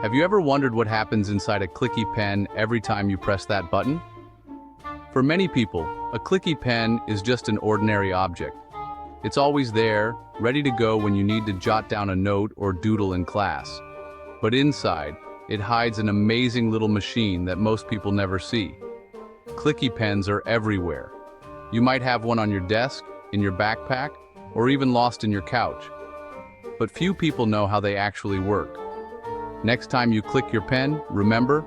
Have you ever wondered what happens inside a Clicky pen every time you press that button? For many people, a Clicky pen is just an ordinary object. It's always there, ready to go when you need to jot down a note or doodle in class. But inside, it hides an amazing little machine that most people never see. Clicky pens are everywhere. You might have one on your desk, in your backpack, or even lost in your couch. But few people know how they actually work. Next time you click your pen, remember,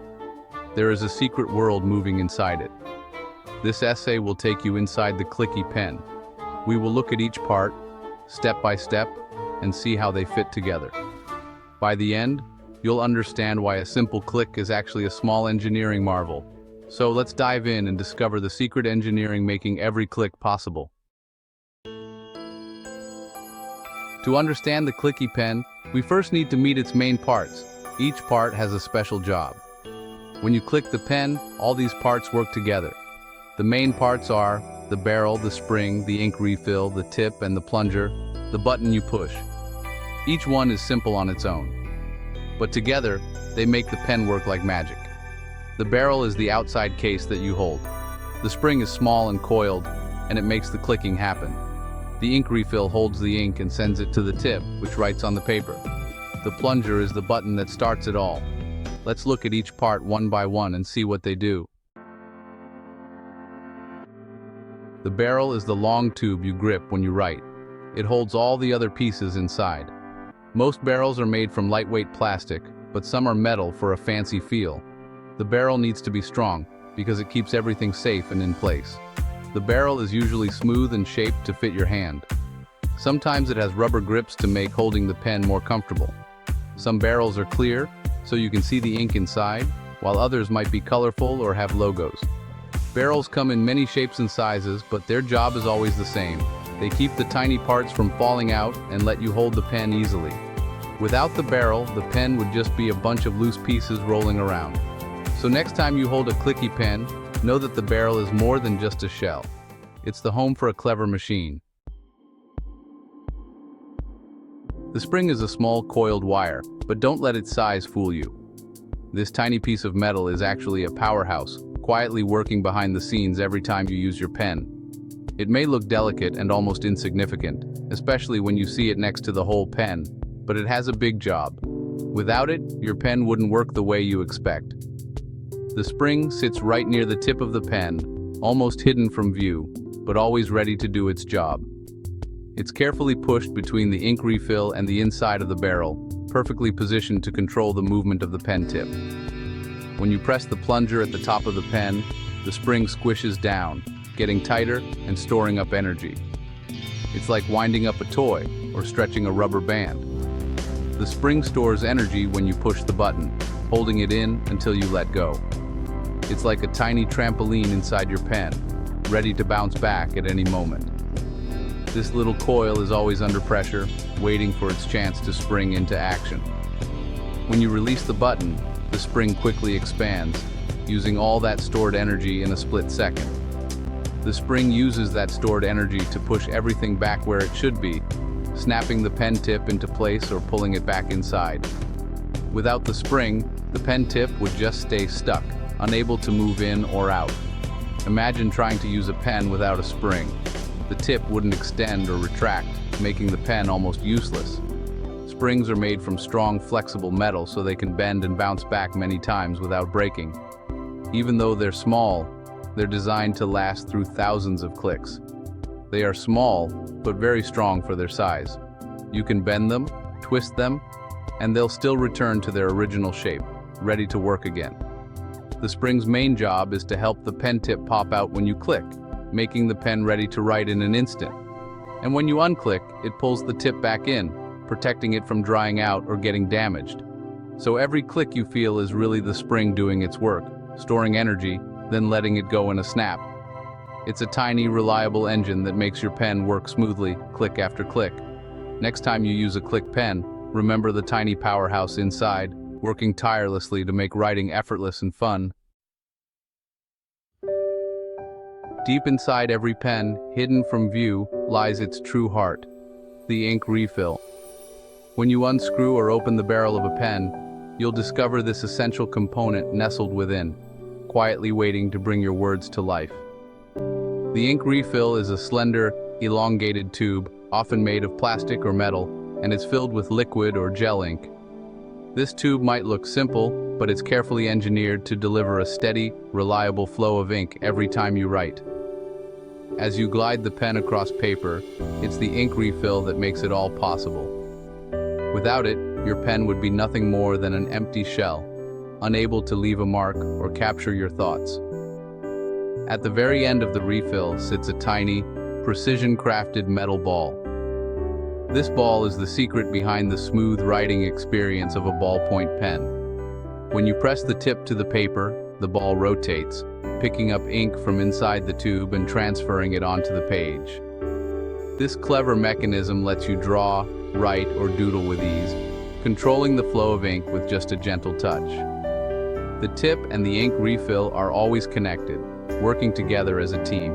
there is a secret world moving inside it. This essay will take you inside the Clicky pen. We will look at each part, step by step, and see how they fit together. By the end, you'll understand why a simple click is actually a small engineering marvel. So let's dive in and discover the secret engineering making every click possible. To understand the Clicky pen, we first need to meet its main parts. Each part has a special job. When you click the pen, all these parts work together. The main parts are the barrel, the spring, the ink refill, the tip, and the plunger, the button you push. Each one is simple on its own, but together, they make the pen work like magic. The barrel is the outside case that you hold. The spring is small and coiled, and it makes the clicking happen. The ink refill holds the ink and sends it to the tip, which writes on the paper. The plunger is the button that starts it all. Let's look at each part one by one and see what they do. The barrel is the long tube you grip when you write. It holds all the other pieces inside. Most barrels are made from lightweight plastic, but some are metal for a fancy feel. The barrel needs to be strong, because it keeps everything safe and in place. The barrel is usually smooth and shaped to fit your hand. Sometimes it has rubber grips to make holding the pen more comfortable. Some barrels are clear, so you can see the ink inside, while others might be colorful or have logos. Barrels come in many shapes and sizes, but their job is always the same. They keep the tiny parts from falling out and let you hold the pen easily. Without the barrel, the pen would just be a bunch of loose pieces rolling around. So next time you hold a Clicky pen, know that the barrel is more than just a shell. It's the home for a clever machine. The spring is a small coiled wire, but don't let its size fool you. This tiny piece of metal is actually a powerhouse, quietly working behind the scenes every time you use your pen. It may look delicate and almost insignificant, especially when you see it next to the whole pen, but it has a big job. Without it, your pen wouldn't work the way you expect. The spring sits right near the tip of the pen, almost hidden from view, but always ready to do its job. It's carefully pushed between the ink refill and the inside of the barrel, perfectly positioned to control the movement of the pen tip. When you press the plunger at the top of the pen, the spring squishes down, getting tighter and storing up energy. It's like winding up a toy or stretching a rubber band. The spring stores energy when you push the button, holding it in until you let go. It's like a tiny trampoline inside your pen, ready to bounce back at any moment. This little coil is always under pressure, waiting for its chance to spring into action. When you release the button, the spring quickly expands, using all that stored energy in a split second. The spring uses that stored energy to push everything back where it should be, snapping the pen tip into place or pulling it back inside. Without the spring, the pen tip would just stay stuck, unable to move in or out. Imagine trying to use a pen without a spring. The tip wouldn't extend or retract, making the pen almost useless. Springs are made from strong, flexible metal so they can bend and bounce back many times without breaking. Even though they're small, they're designed to last through thousands of clicks. They are small, but very strong for their size. You can bend them, twist them, and they'll still return to their original shape, ready to work again. The spring's main job is to help the pen tip pop out when you click, making the pen ready to write in an instant. And when you unclick, it pulls the tip back in, protecting it from drying out or getting damaged. So every click you feel is really the spring doing its work, storing energy, then letting it go in a snap. It's a tiny, reliable engine that makes your pen work smoothly, click after click. Next time you use a click pen, remember the tiny powerhouse inside, working tirelessly to make writing effortless and fun. Deep inside every pen, hidden from view, lies its true heart, the ink refill. When you unscrew or open the barrel of a pen, you'll discover this essential component nestled within, quietly waiting to bring your words to life. The ink refill is a slender, elongated tube, often made of plastic or metal, and is filled with liquid or gel ink. This tube might look simple, but it's carefully engineered to deliver a steady, reliable flow of ink every time you write. As you glide the pen across paper, it's the ink refill that makes it all possible. Without it, your pen would be nothing more than an empty shell, unable to leave a mark or capture your thoughts. At the very end of the refill sits a tiny, precision-crafted metal ball. This ball is the secret behind the smooth writing experience of a ballpoint pen. When you press the tip to the paper, the ball rotates, picking up ink from inside the tube and transferring it onto the page. This clever mechanism lets you draw, write, or doodle with ease, controlling the flow of ink with just a gentle touch. The tip and the ink refill are always connected, working together as a team.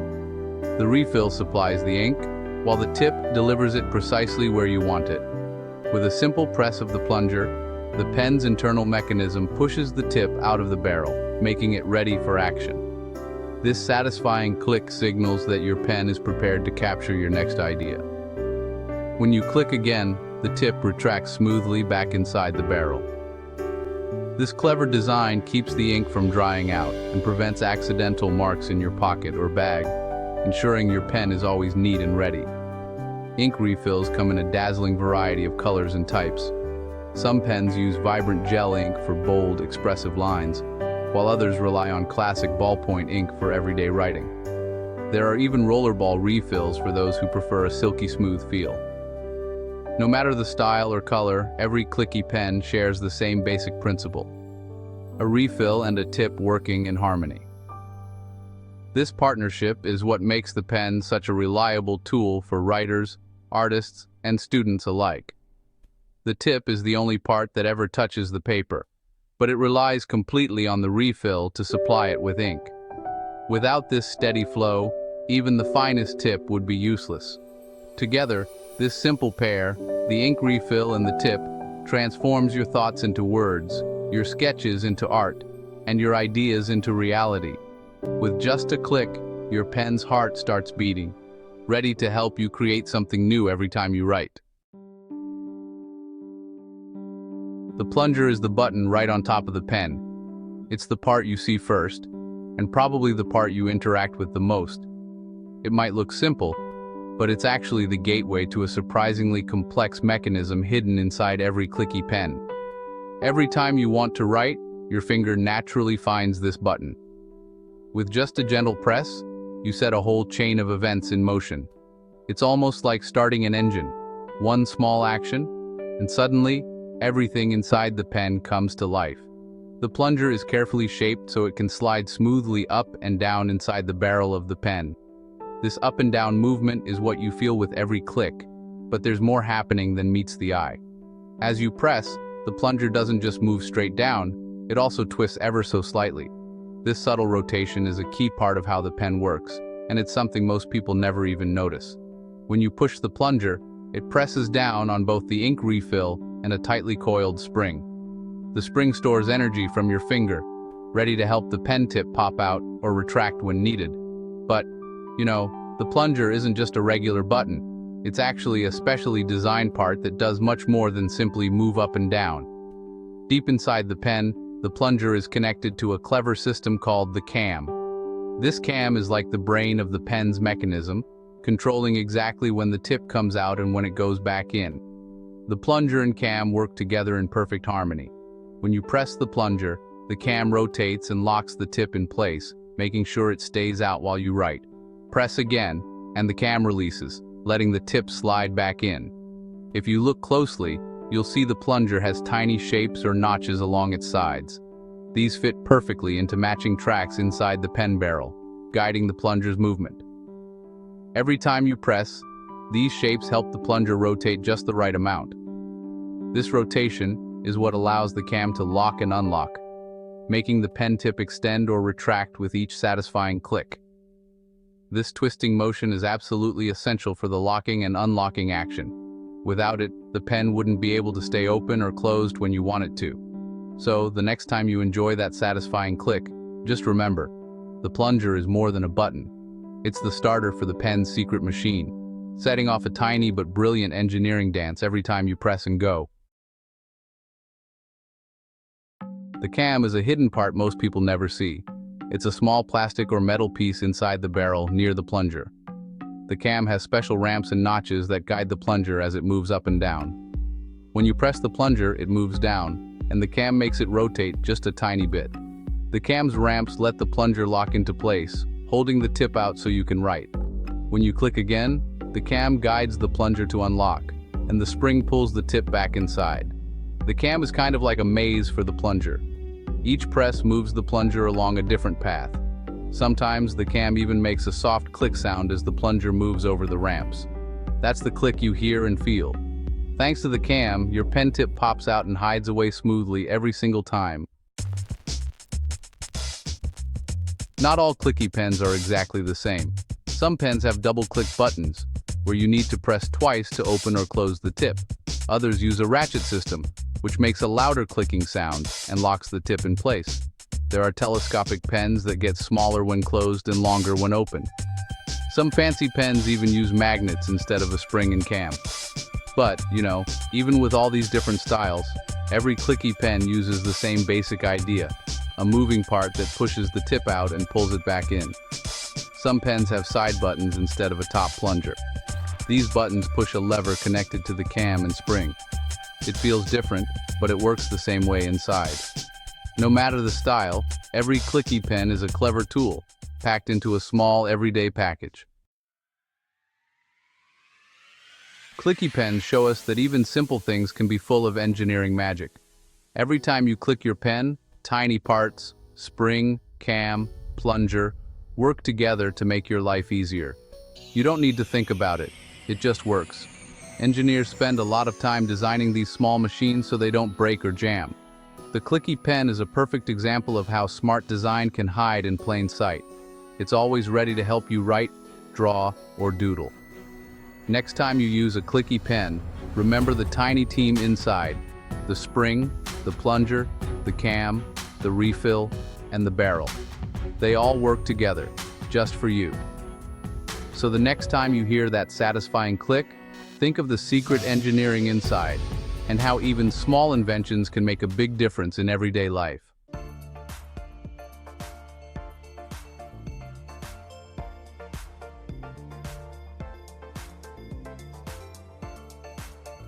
The refill supplies the ink, while the tip delivers it precisely where you want it. With a simple press of the plunger, the pen's internal mechanism pushes the tip out of the barrel, making it ready for action. This satisfying click signals that your pen is prepared to capture your next idea. When you click again, the tip retracts smoothly back inside the barrel. This clever design keeps the ink from drying out and prevents accidental marks in your pocket or bag, ensuring your pen is always neat and ready. Ink refills come in a dazzling variety of colors and types. Some pens use vibrant gel ink for bold, expressive lines, while others rely on classic ballpoint ink for everyday writing. There are even rollerball refills for those who prefer a silky smooth feel. No matter the style or color, every Clicky pen shares the same basic principle: a refill and a tip working in harmony. This partnership is what makes the pen such a reliable tool for writers, artists, and students alike. The tip is the only part that ever touches the paper, but it relies completely on the refill to supply it with ink. Without this steady flow, even the finest tip would be useless. Together, this simple pair, the ink refill and the tip, transforms your thoughts into words, your sketches into art, and your ideas into reality. With just a click, your pen's heart starts beating, ready to help you create something new every time you write. The plunger is the button right on top of the pen. It's the part you see first, and probably the part you interact with the most. It might look simple, but it's actually the gateway to a surprisingly complex mechanism hidden inside every Clicky pen. Every time you want to write, your finger naturally finds this button. With just a gentle press, you set a whole chain of events in motion. It's almost like starting an engine. One small action, and suddenly, everything inside the pen comes to life. The plunger is carefully shaped so it can slide smoothly up and down inside the barrel of the pen. This up and down movement is what you feel with every click, but there's more happening than meets the eye. As you press, the plunger doesn't just move straight down, it also twists ever so slightly. This subtle rotation is a key part of how the pen works, and it's something most people never even notice. When you push the plunger, it presses down on both the ink refill and a tightly coiled spring. The spring stores energy from your finger, ready to help the pen tip pop out or retract when needed. But, the plunger isn't just a regular button. It's actually a specially designed part that does much more than simply move up and down. Deep inside the pen, the plunger is connected to a clever system called the cam. This cam is like the brain of the pen's mechanism, controlling exactly when the tip comes out and when it goes back in. The plunger and cam work together in perfect harmony. When you press the plunger, the cam rotates and locks the tip in place, making sure it stays out while you write. Press again, and the cam releases, letting the tip slide back in. If you look closely, you'll see the plunger has tiny shapes or notches along its sides. These fit perfectly into matching tracks inside the pen barrel, guiding the plunger's movement. Every time you press, these shapes help the plunger rotate just the right amount. This rotation is what allows the cam to lock and unlock, making the pen tip extend or retract with each satisfying click. This twisting motion is absolutely essential for the locking and unlocking action. Without it, the pen wouldn't be able to stay open or closed when you want it to. So, the next time you enjoy that satisfying click, just remember, the plunger is more than a button. It's the starter for the pen's secret machine, setting off a tiny but brilliant engineering dance every time you press and go. The cam is a hidden part most people never see. It's a small plastic or metal piece inside the barrel near the plunger. The cam has special ramps and notches that guide the plunger as it moves up and down. When you press the plunger, it moves down, and the cam makes it rotate just a tiny bit. The cam's ramps let the plunger lock into place, holding the tip out so you can write. When you click again, the cam guides the plunger to unlock, and the spring pulls the tip back inside. The cam is kind of like a maze for the plunger. Each press moves the plunger along a different path. Sometimes the cam even makes a soft click sound as the plunger moves over the ramps. That's the click you hear and feel. Thanks to the cam, your pen tip pops out and hides away smoothly every single time. Not all Clicky pens are exactly the same. Some pens have double-click buttons, where you need to press twice to open or close the tip. Others use a ratchet system, which makes a louder clicking sound and locks the tip in place. There are telescopic pens that get smaller when closed and longer when open. Some fancy pens even use magnets instead of a spring and cam. But, even with all these different styles, every Clicky pen uses the same basic idea. A moving part that pushes the tip out and pulls it back in. Some pens have side buttons instead of a top plunger. These buttons push a lever connected to the cam and spring. It feels different, but it works the same way inside. No matter the style, every Clicky pen is a clever tool, packed into a small, everyday package. Clicky pens show us that even simple things can be full of engineering magic. Every time you click your pen, tiny parts, spring, cam, plunger, work together to make your life easier. You don't need to think about it. It just works. Engineers spend a lot of time designing these small machines so they don't break or jam. The Clicky pen is a perfect example of how smart design can hide in plain sight. It's always ready to help you write, draw, or doodle. Next time you use a Clicky pen, remember the tiny team inside: the spring, the plunger, the cam, the refill, and the barrel. They all work together, just for you. So the next time you hear that satisfying click, think of the secret engineering inside, and how even small inventions can make a big difference in everyday life.